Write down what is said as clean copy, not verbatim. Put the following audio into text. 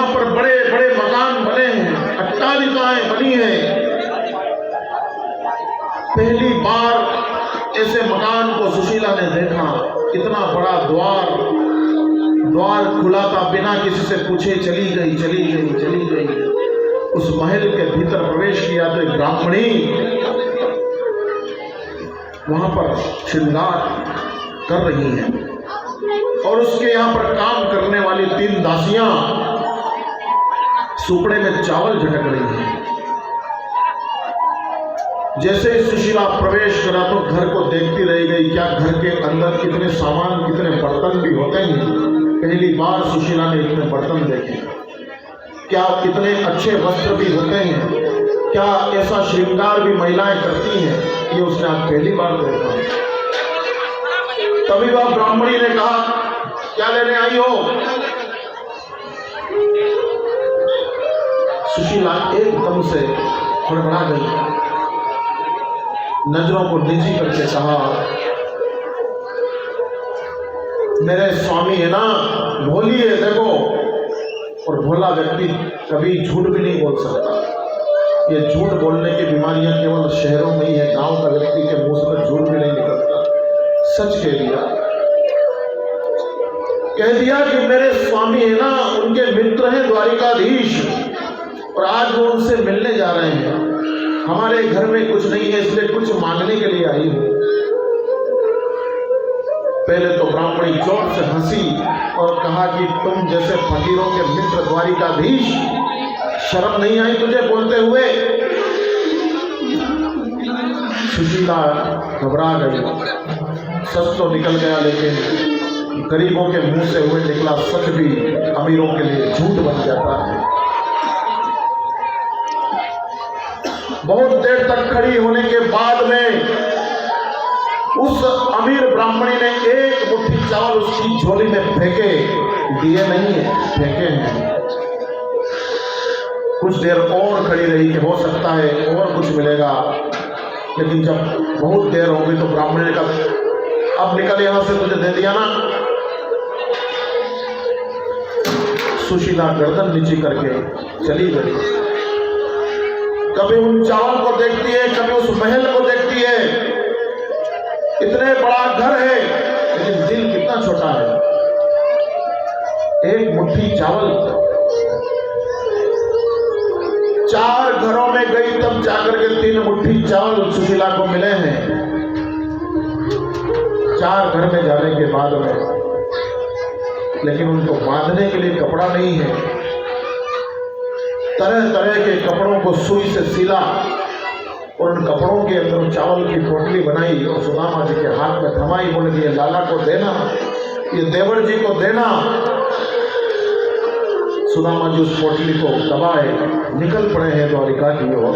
यहाँ पर बड़े बड़े मकान बने हैं, अट्टालिकाएं बनी हैं। पहली बार ऐसे मकान को सुशीला ने देखा। इतना बड़ा द्वार खुला था, बिना किसी से पूछे चली गई। उस महल के भीतर प्रवेश किया तो एक ब्राह्मणी वहां पर श्रृंगार कर रही है और उसके यहाँ पर काम करने वाली 3 दासियां सुपड़े में चावल झटक रही हैं। जैसे ही सुशीला प्रवेश करा तो घर को देखती रह गई। क्या घर के अंदर कितने सामान, कितने बर्तन भी होते हैं। पहली बार सुशीला ने इतने बर्तन देखे। क्या कितने अच्छे वस्त्र भी होते हैं। क्या ऐसा श्रृंगार भी महिलाएं करती हैं, ये उसने आज पहली बार देखा। तभी वह ब्राह्मणी ने कहा, क्या लेने आई हो? सुशीला एकदम से हड़बड़ा गई, नजरों को नीची करके कहा, मेरे स्वामी है ना, भोली है देखो। और भोला व्यक्ति कभी झूठ भी नहीं बोल सकता। ये झूठ बोलने की बीमारियां केवल शहरों में ही है, गांव का व्यक्ति के मुंह से झूठ भी नहीं निकलता। सच कह दिया कि मेरे स्वामी है ना, उनके मित्र हैं द्वारिकाधीश और आज वो उनसे मिलने जा रहे हैं। हमारे घर में कुछ नहीं है, इसलिए कुछ मांगने के लिए आई हूं। पहले तो ब्राह्मणी जोर से हंसी और कहा कि तुम जैसे फकीरों के मित्र द्वारिकाधीश, शर्म नहीं आई तुझे बोलते हुए? सुशीला घबरा गई। सच तो निकल गया, लेकिन गरीबों के मुंह से हुए निकला सच भी अमीरों के लिए झूठ बन जाता है। बहुत देर तक खड़ी होने के बाद में उस अमीर ब्राह्मणी ने एक मुट्ठी चावल उसकी झोली में फेंके। दिए नहीं है, फेंके हैं। कुछ देर और खड़ी रही कि हो सकता है और कुछ मिलेगा, लेकिन जब बहुत देर हो गई तो ब्राह्मणी ने कहा, अब निकल यहां से, तुझे दे दिया ना। सुशीला गर्दन नीची करके चली गई। कभी उन चावल को देखती है, कभी उस महल को देखती है। इतने बड़ा घर है, लेकिन दिल कितना छोटा है। एक मुट्ठी चावल, 4 घरों में गई तब जाकर के 3 मुट्ठी चावल सुशीला को मिले हैं। 4 घर में जाने के बाद में, लेकिन उनको बांधने के लिए कपड़ा नहीं है। तरह तरह के कपड़ों को सुई से सिला और उन कपड़ों के अंदर चावल की पोटली बनाई और सुदामा जी के हाथ में थमाई। बोले कि ये लाला को देना, ये देवर जी को देना। सुदामा जी उस पोटली को दबाए निकल पड़े हैं द्वारिका की ओर।